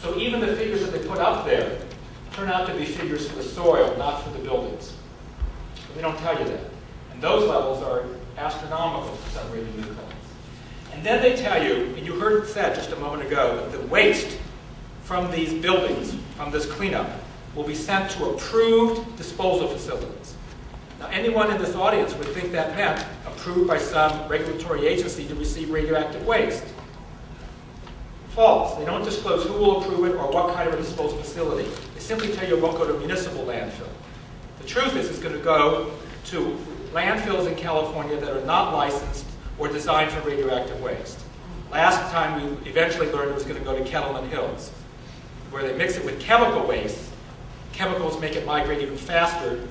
So even the figures that they put up there turn out to be figures for the soil, not for the buildings. But they don't tell you that. And those levels are astronomical for some radionuclides. And then they tell you, and you heard it said just a moment ago, that the waste from these buildings, from this cleanup, will be sent to approved disposal facilities. Now, anyone in this audience would think that meant approved by some regulatory agency to receive radioactive waste. False. They don't disclose who will approve it or what kind of a disposal facility. They simply tell you it won't go to a municipal landfill. The truth is it's going to go to landfills in California that are not licensed or designed for radioactive waste. Last time we eventually learned it was going to go to Kettleman Hills, where they mix it with chemical waste. Chemicals make it migrate even faster.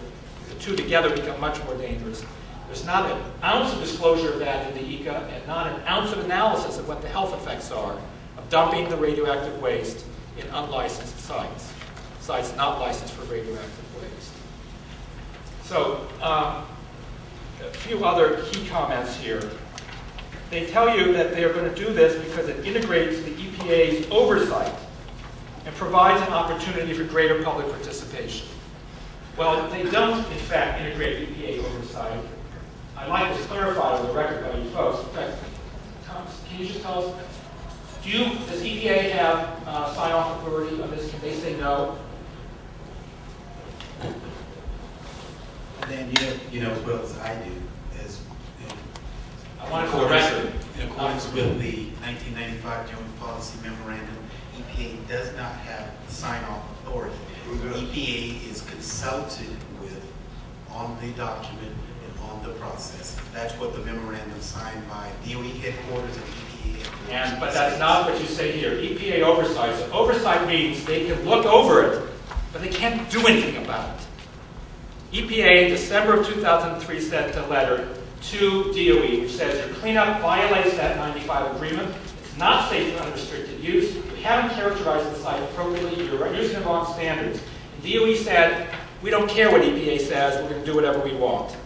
The two together become much more dangerous. There's not an ounce of disclosure of that in the ECA, and not an ounce of analysis of what the health effects are of dumping the radioactive waste in unlicensed sites, sites not licensed for radioactive waste. So, a few other key comments here. They tell you that they're going to do this because it integrates the EPA's oversight and provides an opportunity for greater public participation. Well, they don't, in fact, integrate EPA oversight. I'd like to clarify on the record by you folks. In fact, Thomas, can you just tell us, does EPA have sign-off authority on this? Can they say no? And then you know as well as I do, as I want it for the record. In accordance with the 1995 Joint Policy Memorandum, EPA does not have sign-off authority. EPA is consulted with on the document and on the process. That's what the memorandum signed by DOE headquarters and EPA headquarters. But that's not what you say here. EPA oversight. So oversight means they can look over it, but they can't do anything about it. EPA in December of 2003 sent a letter to DOE which says your cleanup violates that 95 agreement. It's not safe for unrestricted use. You haven't characterized the site appropriately. You're using the wrong standards. And DOE said, we don't care what EPA says. We're going to do whatever we want.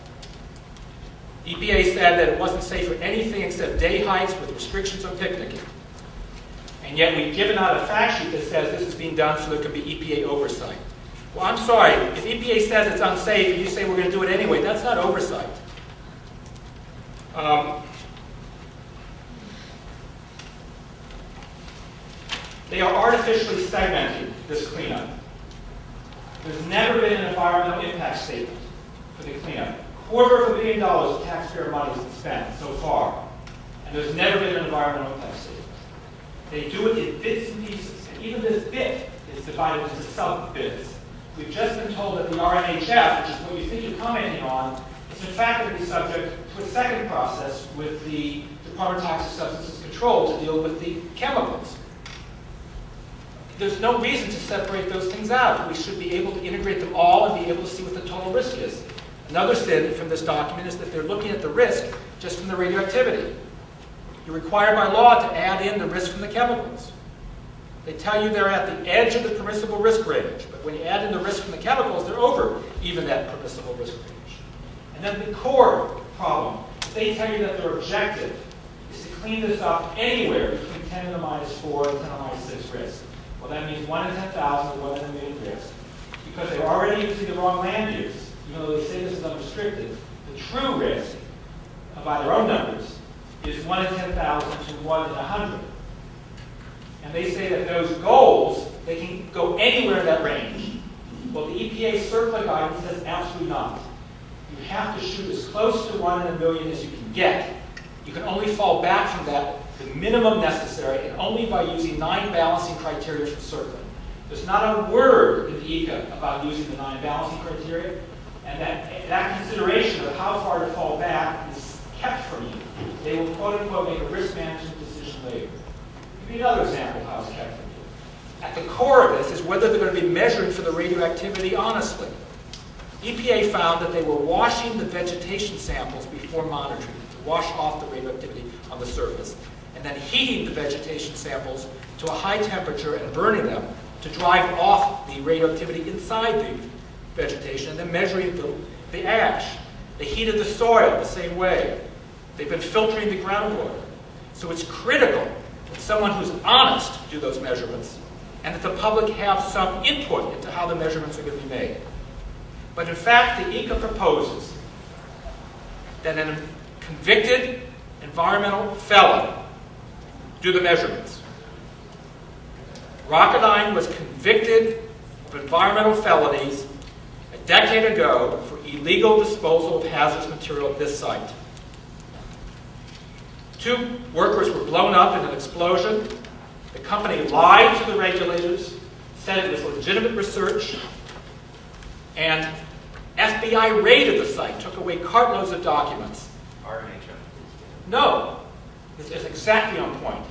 EPA said that it wasn't safe for anything except day hikes with restrictions on picnicking. And yet we've given out a fact sheet that says this is being done so there can be EPA oversight. Well, I'm sorry. If EPA says it's unsafe and you say we're going to do it anyway, that's not oversight. They are artificially segmenting this cleanup. There's never been an environmental impact statement for the cleanup. $250 million of taxpayer money has been spent so far, and there's never been an environmental impact statement. They do it in bits and pieces, and even this bit is divided into sub-bits. We've just been told that the RMHF, which is what you think you're commenting on, is in fact going to be subject to a second process with the Department of Toxic Substances Control to deal with the chemicals. There's no reason to separate those things out. We should be able to integrate them all and be able to see what the total risk is. Another sin from this document is that they're looking at the risk just from the radioactivity. You're required by law to add in the risk from the chemicals. They tell you they're at the edge of the permissible risk range, but when you add in the risk from the chemicals, they're over even that permissible risk range. And then the core problem, they tell you that their objective is to clean this up anywhere between 10 to the minus 4 and 10 to the minus 6 risk. Well, that means 1 in 10,000 or 1 in a million risk. Because they're already using the wrong land use, even though they say this is unrestricted, the true risk, by their own numbers, is 1 in 10,000 to 1 in 100. And they say that those goals, they can go anywhere in that range. Well, the EPA CERCLA guidance says absolutely not. You have to shoot as close to 1 in a million as you can get. You can only fall back from that the minimum necessary, and only by using 9 balancing criteria from CERCLA. There's not a word in the ECA about using the 9 balancing criteria, and that consideration of how far to fall back is kept from you. They will quote-unquote make a risk management decision later. Give me another example of how it's kept from you. At the core of this is whether they're going to be measuring for the radioactivity honestly. EPA found that they were washing the vegetation samples before monitoring to wash off the radioactivity on the surface, and then heating the vegetation samples to a high temperature and burning them to drive off the radioactivity inside the vegetation, and then measuring the ash. They heated the soil the same way. They've been filtering the groundwater. So it's critical that someone who's honest do those measurements and that the public have some input into how the measurements are going to be made. But in fact, the ECA proposes that a convicted environmental felon do the measurements. Rocketdyne was convicted of environmental felonies a decade ago for illegal disposal of hazardous material at this site. 2 workers were blown up in an explosion. The company lied to the regulators, said it was legitimate research, and FBI raided the site, took away cartloads of documents. RNHF. No, this is exactly on point.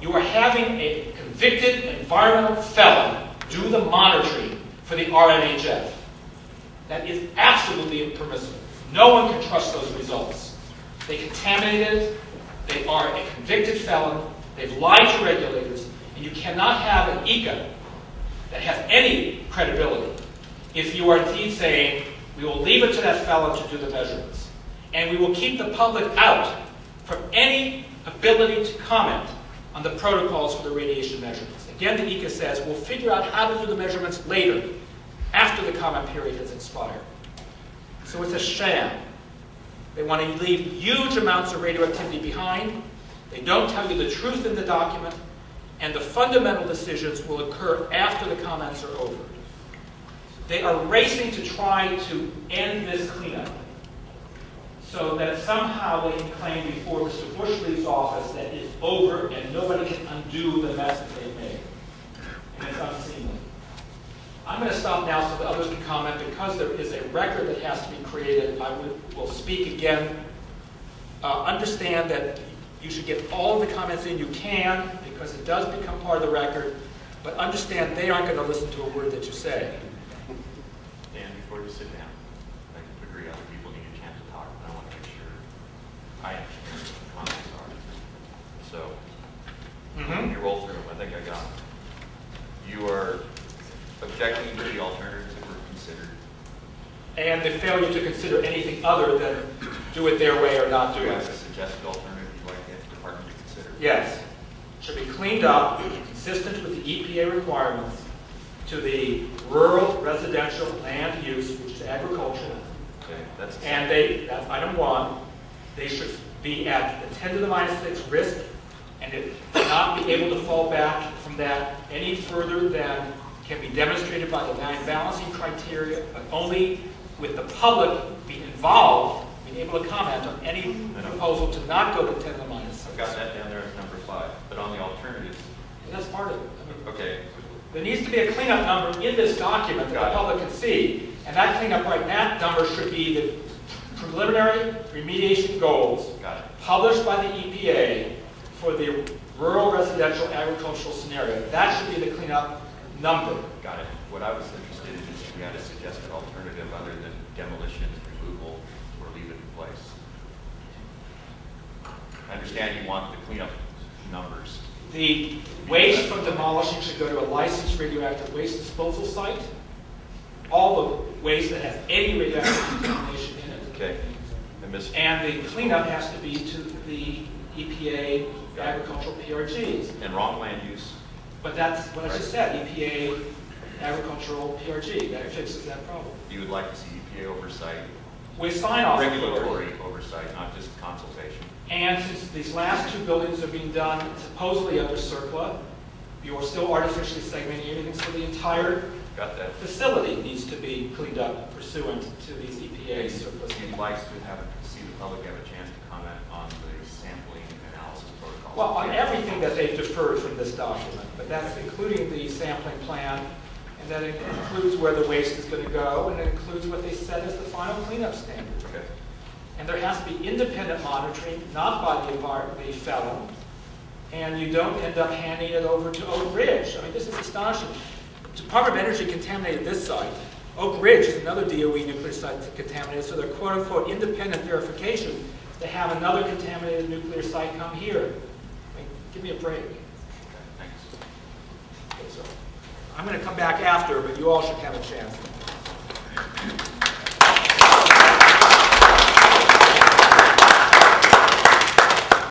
You are having a convicted environmental felon do the monitoring for the RNHF. That is absolutely impermissible. No one can trust those results. They contaminated, they are a convicted felon, they've lied to regulators, and you cannot have an ECA that has any credibility if you are indeed saying, we will leave it to that felon to do the measurements. And we will keep the public out from any ability to comment on the protocols for the radiation measurements. Again, the ECA says we'll figure out how to do the measurements later, after the comment period has expired. So it's a sham. They want to leave huge amounts of radioactivity behind. They don't tell you the truth in the document, and the fundamental decisions will occur after the comments are over. They are racing to try to end this cleanup so that somehow they can claim before Mr. Bush leaves office that it's over and nobody can undo the mess that they've made. And it's unseemly. I'm going to stop now so that others can comment. Because there is a record that has to be created, I will speak again. Understand that you should get all of the comments in you can, because it does become part of the record, but understand they aren't going to listen to a word that you say. Dan, before you sit down, I agree other people need a chance to talk, but I want to make sure I understand what the comments are. So, when you roll through them, I think I got them. You are objecting to the alternatives that were considered. And the failure to consider anything other than do it their way or not Do do you have it. a suggested alternative you'd like the department to consider? Yes. Should be cleaned up, consistent with the EPA requirements, to the rural residential land use, which is agricultural. Okay, that's And that's item 1, they should be at the 10 to the minus 6 risk, and it not be able to fall back from that any further than can be demonstrated by the balancing criteria, but only with the public being involved, being able to comment on any proposal to not go to 10 to the minus 6. I've got that down there as number 5, but on the alternatives, And that's part of it. I mean, okay, there needs to be a cleanup number in this document that the public can see, and that cleanup right now number should be the preliminary remediation goals got it. published by the EPA for the rural residential agricultural scenario. That should be the cleanup number. Got it. What I was interested in is if you had a suggested alternative other than demolition, removal, or leave it in place. I understand you want the cleanup numbers. The waste from demolishing should go to a licensed radioactive waste disposal site. All the waste that has any radioactive contamination in it. Okay. And the cleanup has to be to the EPA agricultural PRGs. And wrong land use. But that's what I just said, EPA agricultural PRG. That fixes that problem. You would like to see EPA oversight, With sign-off authority. regulatory oversight, not just consultation. And since these last 2 buildings are being done supposedly under CERCLA, you're still artificially segmenting everything, so the entire Got that? facility needs to be cleaned up pursuant to these EPA CERCLA. You'd like to see the public have a chance to comment on the sampling analysis protocol. Well, on everything that they've deferred from this document, but that's including the sampling plan, and that includes where the waste is going to go, and it includes what they said is the final cleanup standard. Okay. And there has to be independent monitoring, not by the felon, and you don't end up handing it over to Oak Ridge. I mean, this is astonishing. The Department of Energy contaminated this site. Oak Ridge is another DOE nuclear site that contaminated, so they're quote-unquote independent verification to have another contaminated nuclear site come here. I mean, give me a break. Okay, thanks. Okay, so I'm going to come back after, but you all should have a chance.